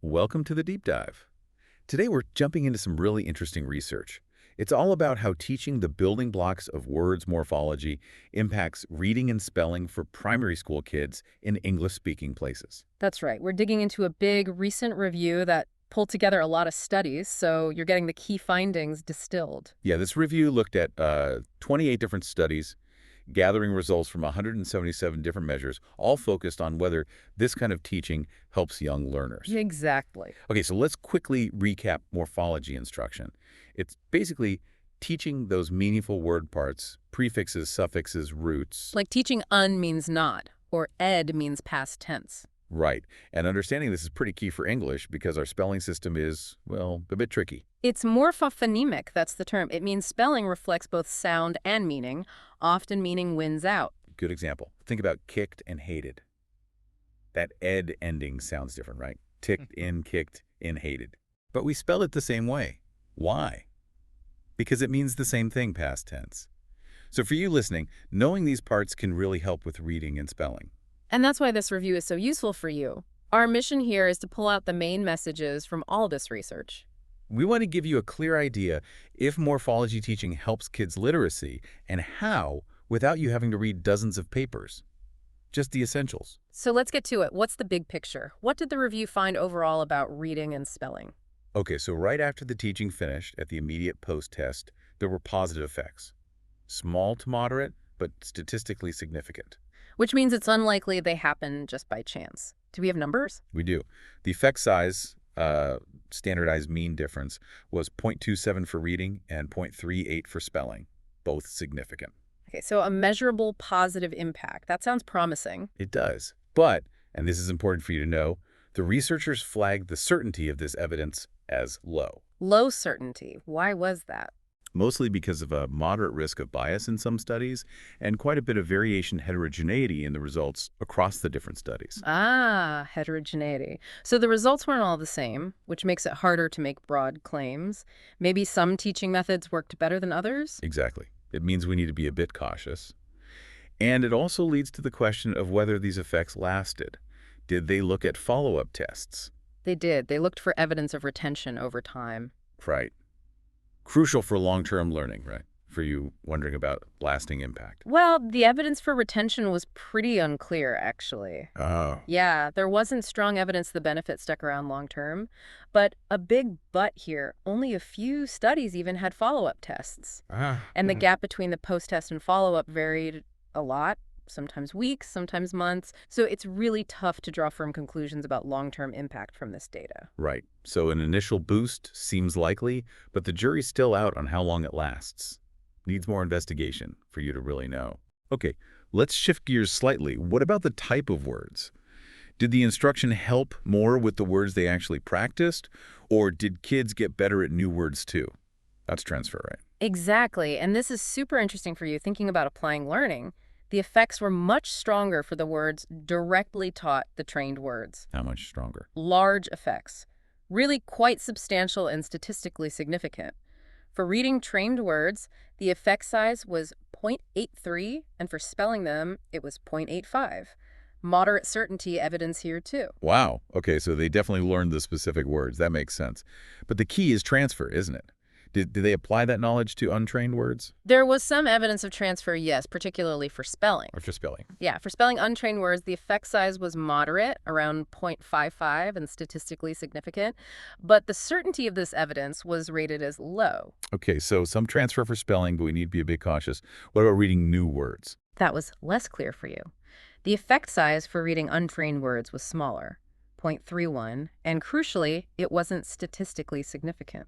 Welcome to the deep dive. Today we're jumping into some really interesting research. It's all about how teaching the building blocks of words morphology impacts reading and spelling for primary school kids in English-speaking places. That's right. We're digging into a big recent review that pulled together a lot of studies, so you're getting the key findings distilled. Yeah, this review looked at 28 different studies, gathering results from 177 different measures, all focused on whether this kind of teaching helps young learners. Exactly. Okay, so let's quickly recap morphology instruction. It's basically teaching those meaningful word parts, prefixes, suffixes, roots. Like teaching un means not, or ed means past tense. Right. And understanding this is pretty key for English because our spelling system is, well, a bit tricky. It's morphophonemic, that's the term. It means spelling reflects both sound and meaning, often meaning wins out. Good example. Think about kicked and hated. That ed ending sounds different, right? Ticked in, kicked in, hated. But we spell it the same way. Why? Because it means the same thing past tense. So for you listening, knowing these parts can really help with reading and spelling. And that's why this review is so useful for you. Our mission here is to pull out the main messages from all this research. We want to give you a clear idea if morphology teaching helps kids' literacy and how without you having to read dozens of papers. Just the essentials. So let's get to it. What's the big picture? What did the review find overall about reading and spelling? Okay, so right after the teaching finished at the immediate post-test, there were positive effects. Small to moderate, but statistically significant. Which means it's unlikely they happen just by chance. Do we have numbers? We do. The effect size, standardized mean difference, was 0.27 for reading and 0.38 for spelling, both significant. Okay, so a measurable positive impact. That sounds promising. It does. But, and this is important for you to know, the researchers flagged the certainty of this evidence as low. Low certainty. Why was that? Mostly because of a moderate risk of bias in some studies and quite a bit of variation heterogeneity in the results across the different studies. Ah, heterogeneity. So the results weren't all the same, which makes it harder to make broad claims. Maybe some teaching methods worked better than others? Exactly. It means we need to be a bit cautious. And it also leads to the question of whether these effects lasted. Did they look at follow-up tests? They did. They looked for evidence of retention over time. Right. Crucial for long-term learning, right? For you wondering about lasting impact. Well, the evidence for retention was pretty unclear, actually. Oh. Yeah, there wasn't strong evidence the benefit stuck around long term. But a big but here, only a few studies even had follow-up tests. And the gap between the post-test and follow-up varied a lot, sometimes weeks, sometimes months. So it's really tough to draw firm conclusions about long-term impact from this data. Right. So an initial boost seems likely, but the jury's still out on how long it lasts. Needs more investigation for you to really know. Okay, let's shift gears slightly. What about the type of words? Did the instruction help more with the words they actually practiced, or did kids get better at new words too? That's transfer, right? Exactly. And this is super interesting for you thinking about applying learning. The effects were much stronger for the words directly taught the trained words. How much stronger? Large effects. Really quite substantial and statistically significant. For reading trained words, the effect size was 0.83, and for spelling them, it was 0.85. Moderate certainty evidence here, too. Wow. Okay, so they definitely learned the specific words. That makes sense. But the key is transfer, isn't it? Did they apply that knowledge to untrained words? There was some evidence of transfer, yes, particularly for spelling. Or for spelling? Yeah, for spelling untrained words, the effect size was moderate, around 0.55 and statistically significant, but the certainty of this evidence was rated as low. Okay, so some transfer for spelling, but we need to be a bit cautious. What about reading new words? That was less clear for you. The effect size for reading untrained words was smaller, 0.31, and crucially, it wasn't statistically significant.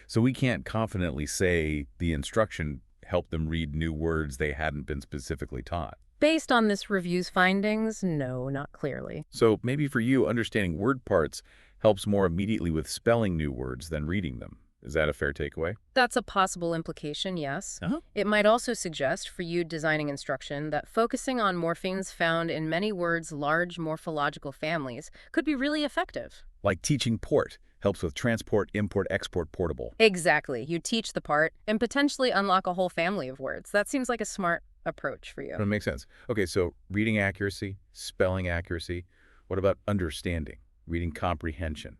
So we can't confidently say the instruction helped them read new words they hadn't been specifically taught. Based on this review's findings, no, not clearly. So maybe for you, understanding word parts helps more immediately with spelling new words than reading them. Is that a fair takeaway? That's a possible implication, yes. It might also suggest for you designing instruction that focusing on morphemes found in many words' large morphological families could be really effective. Like teaching port helps with transport, import, export, portable. Exactly. You teach the part and potentially unlock a whole family of words. That seems like a smart approach for you. That makes sense. Okay, so reading accuracy, spelling accuracy. What about understanding? reading comprehension.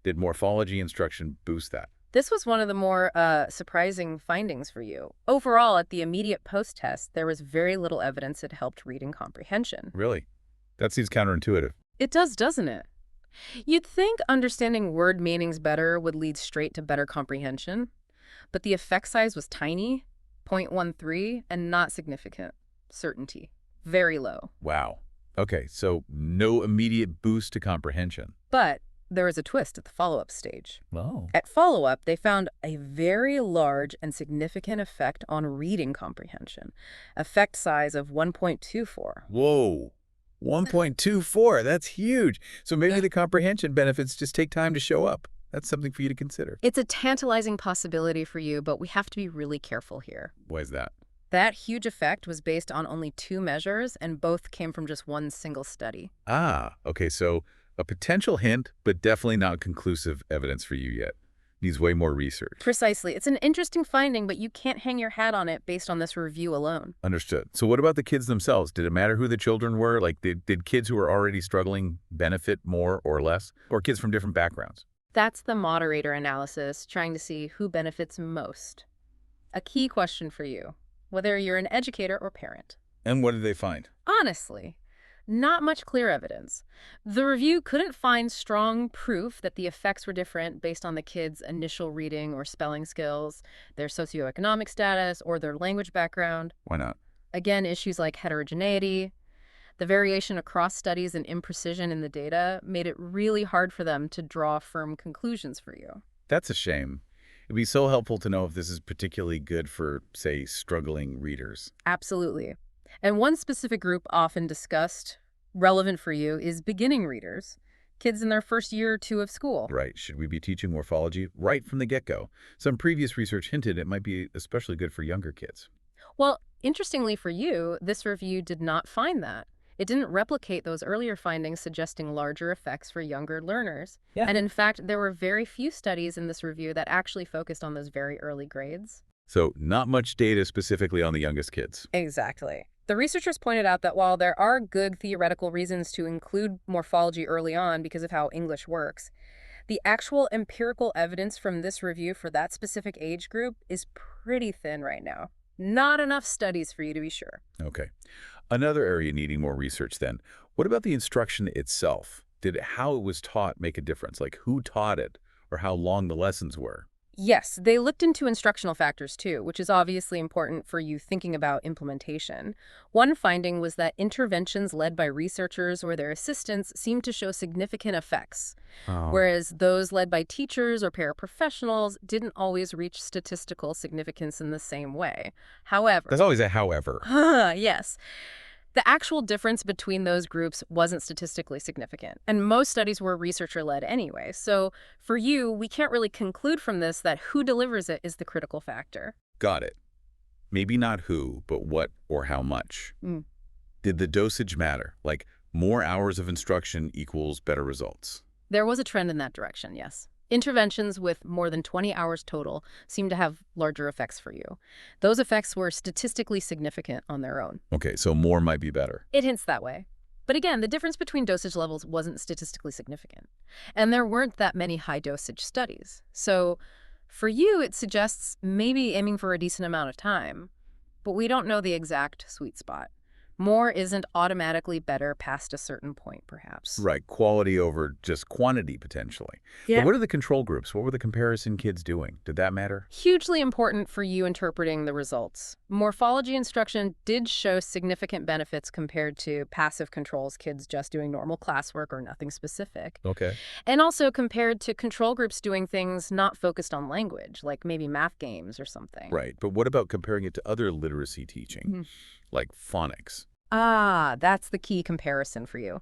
Did morphology instruction boost that? This was one of the more surprising findings for you. Overall, at the immediate post-test, there was very little evidence it helped reading comprehension. Really? That seems counterintuitive. It does, doesn't it? You'd think understanding word meanings better would lead straight to better comprehension, but the effect size was tiny, 0.13, and not significant. Certainty. Very low. Wow. Okay, so no immediate boost to comprehension. But there was a twist at the follow-up stage. Oh. At follow-up, they found a very large and significant effect on reading comprehension, effect size of 1.24. Whoa. 1.24, that's huge. So maybe the comprehension benefits just take time to show up. That's something for you to consider. It's a tantalizing possibility for you, but we have to be really careful here. Why is that? That huge effect was based on only 2 measures, and both came from just one single study. Ah, okay, so a potential hint, but definitely not conclusive evidence for you yet. Needs way more research. Precisely. It's an interesting finding, but you can't hang your hat on it based on this review alone. Understood. So what about the kids themselves? Did it matter who the children were? Like, did kids who were already struggling benefit more or less? Or kids from different backgrounds? That's the moderator analysis, trying to see who benefits most. A key question for you, whether you're an educator or parent. And what did they find? Honestly, not much clear evidence. The review couldn't find strong proof that the effects were different based on the kids' initial reading or spelling skills, their socioeconomic status, or their language background. Why not? Again, issues like heterogeneity, the variation across studies and imprecision in the data made it really hard for them to draw firm conclusions for you. That's a shame. It'd be so helpful to know if this is particularly good for, say, struggling readers. Absolutely. And one specific group often discussed, relevant for you, is beginning readers, kids in their first year or 2 of school. Right. Should we be teaching morphology right from the get-go? Some previous research hinted it might be especially good for younger kids. Well, interestingly for you, this review did not find that. It didn't replicate those earlier findings suggesting larger effects for younger learners. Yeah. And in fact, there were very few studies in this review that actually focused on those very early grades. So not much data specifically on the youngest kids. Exactly. The researchers pointed out that while there are good theoretical reasons to include morphology early on because of how English works, the actual empirical evidence from this review for that specific age group is pretty thin right now. Not enough studies for you to be sure. Okay. Another area needing more research then. What about the instruction itself? Did how it was taught make a difference? Like who taught it or how long the lessons were? Yes, they looked into instructional factors too, which is obviously important for you thinking about implementation. One finding was that interventions led by researchers or their assistants seemed to show significant effects, whereas those led by teachers or paraprofessionals didn't always reach statistical significance in the same way. However, There's always a however. yes. The actual difference between those groups wasn't statistically significant, and most studies were researcher-led anyway. So for you, we can't really conclude from this that who delivers it is the critical factor. Got it. Maybe not who, but what or how much. Mm. Did the dosage matter? Like more hours of instruction equals better results? There was a trend in that direction, yes. Interventions with more than 20 hours total seem to have larger effects for you. Those effects were statistically significant on their own. Okay, so more might be better. It hints that way. But again, the difference between dosage levels wasn't statistically significant. And there weren't that many high-dosage studies. So for you, it suggests maybe aiming for a decent amount of time. But we don't know the exact sweet spot. More isn't automatically better past a certain point, perhaps. Right, quality over just quantity, potentially. Yeah. But what are the control groups? What were the comparison kids doing? Did that matter? Hugely important for you interpreting the results. Morphology instruction did show significant benefits compared to passive controls, kids just doing normal classwork or nothing specific. Okay. And also compared to control groups doing things not focused on language, like maybe math games or something. Right, but what about comparing it to other literacy teaching, Mhm. like phonics? Ah, that's the key comparison for you.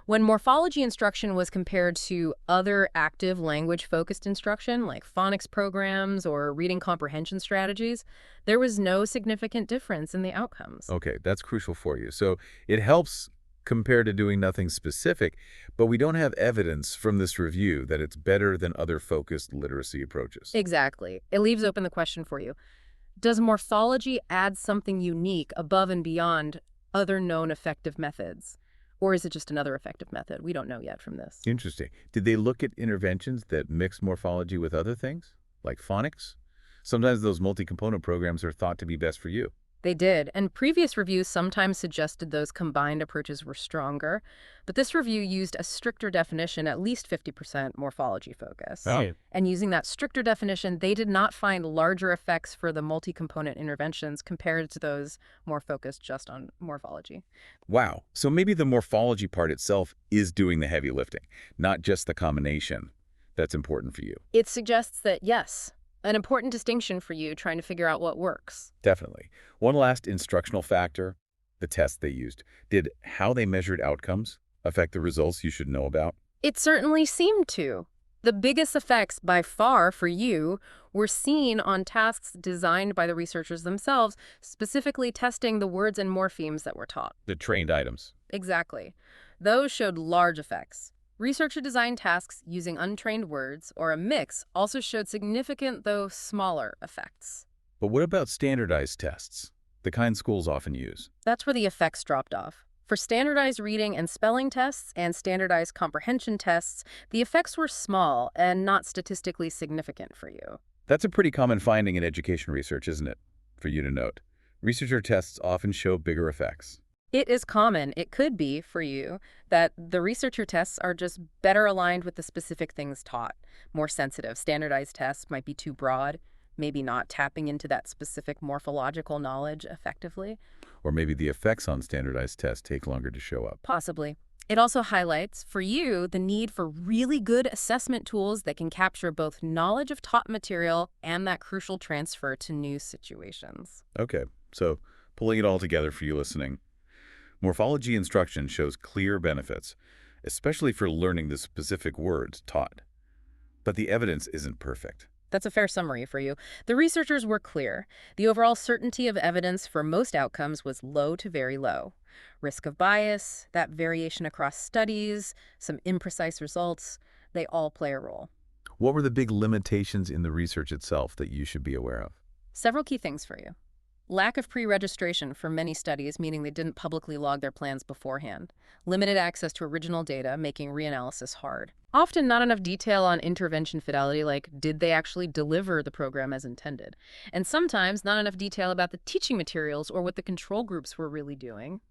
When morphology instruction was compared to other active language-focused instruction, like phonics programs or reading comprehension strategies, there was no significant difference in the outcomes. Okay, that's crucial for you. So it helps compared to doing nothing specific, but we don't have evidence from this review that it's better than other focused literacy approaches. Exactly. It leaves open the question for you. Does morphology add something unique above and beyond other known effective methods? Or is it just another effective method? We don't know yet from this. Interesting. Did they look at interventions that mix morphology with other things, like phonics? Sometimes those multi-component programs are thought to be best for you. They did, and previous reviews sometimes suggested those combined approaches were stronger, but this review used a stricter definition, at least 50% morphology focus. Oh. And using that stricter definition, they did not find larger effects for the multi-component interventions compared to those more focused just on morphology. Wow. So maybe the morphology part itself is doing the heavy lifting, not just the combination that's important for you. It suggests that, yes, an important distinction for you trying to figure out what works. Definitely. One last instructional factor, the test they used. Did how they measured outcomes affect the results you should know about? It certainly seemed to. The biggest effects by far for you were seen on tasks designed by the researchers themselves, specifically testing the words and morphemes that were taught. The trained items. Exactly. Those showed large effects. Researcher-designed tasks using untrained words, or a mix, also showed significant, though smaller, effects. But what about standardized tests, the kind schools often use? That's where the effects dropped off. For standardized reading and spelling tests and standardized comprehension tests, the effects were small and not statistically significant for you. That's a pretty common finding in education research, isn't it? For you to note. Researcher tests often show bigger effects. It is common, it could be, for you, that the researcher tests are just better aligned with the specific things taught, more sensitive. Standardized tests might be too broad, maybe not tapping into that specific morphological knowledge effectively. Or maybe the effects on standardized tests take longer to show up. Possibly. It also highlights, for you, the need for really good assessment tools that can capture both knowledge of taught material and that crucial transfer to new situations. Okay, so pulling it all together for you listening. Morphology instruction shows clear benefits, especially for learning the specific words taught. But the evidence isn't perfect. That's a fair summary for you. The researchers were clear. The overall certainty of evidence for most outcomes was low to very low. Risk of bias, that variation across studies, some imprecise results, they all play a role. What were the big limitations in the research itself that you should be aware of? Several key things for you. Lack of pre-registration for many studies, meaning they didn't publicly log their plans beforehand. Limited access to original data, making reanalysis hard. Often not enough detail on intervention fidelity, like did they actually deliver the program as intended? And sometimes not enough detail about the teaching materials or what the control groups were really doing.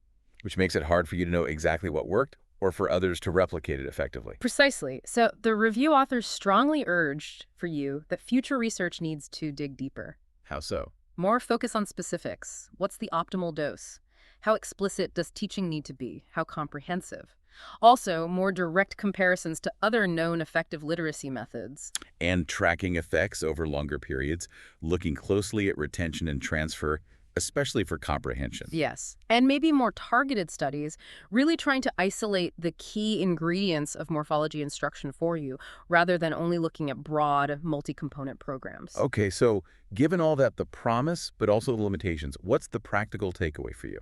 Which makes it hard for you to know exactly what worked or for others to replicate it effectively. Precisely. So the review authors strongly urged for you that future research needs to dig deeper. How so? More focus on specifics. What's the optimal dose? How explicit does teaching need to be? How comprehensive? Also, more direct comparisons to other known effective literacy methods. And tracking effects over longer periods, looking closely at retention and transfer, especially for comprehension. Yes. And maybe more targeted studies, really trying to isolate the key ingredients of morphology instruction for you, rather than only looking at broad, multi-component programs. Okay, so given all that, the promise, but also the limitations, what's the practical takeaway for you?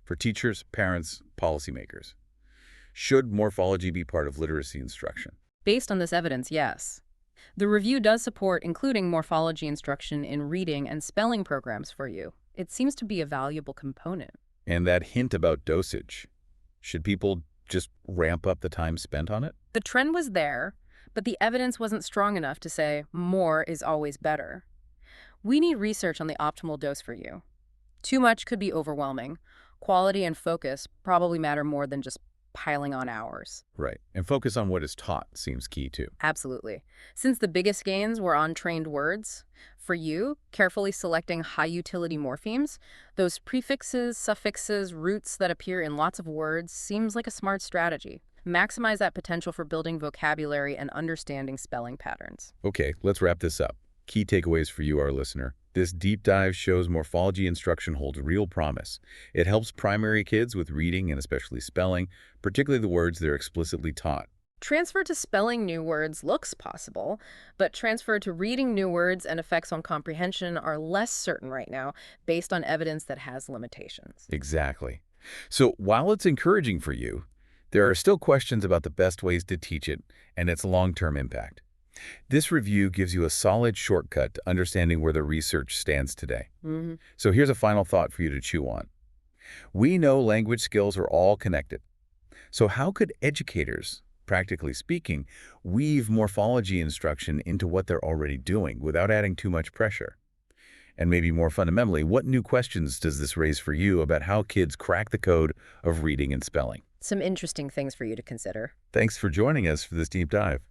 For teachers, parents, policymakers. Should morphology be part of literacy instruction? Based on this evidence, yes. The review does support including morphology instruction in reading and spelling programs for you. It seems to be a valuable component. And that hint about dosage. Should people just ramp up the time spent on it? The trend was there, but the evidence wasn't strong enough to say more is always better. We need research on the optimal dose for you. Too much could be overwhelming. Quality and focus probably matter more than just piling on hours. Right. And focus on what is taught seems key too. Absolutely. Since the biggest gains were on trained words, for you, carefully selecting high-utility morphemes, those prefixes, suffixes, roots that appear in lots of words, seems like a smart strategy. Maximize that potential for building vocabulary and understanding spelling patterns. Okay, let's wrap this up. Key takeaways for you, our listener. This deep dive shows morphology instruction holds real promise. It helps primary kids with reading and especially spelling, particularly the words they're explicitly taught. Transfer to spelling new words looks possible, but transfer to reading new words and effects on comprehension are less certain right now, based on evidence that has limitations. Exactly. So while it's encouraging for you, there are still questions about the best ways to teach it and its long-term impact. This review gives you a solid shortcut to understanding where the research stands today. So here's a final thought for you to chew on. We know language skills are all connected, So how could educators, practically speaking, weave morphology instruction into what they're already doing without adding too much pressure? And maybe more fundamentally, what new questions does this raise for you about how kids crack the code of reading and spelling? Some interesting things for you to consider. Thanks for joining us for this deep dive.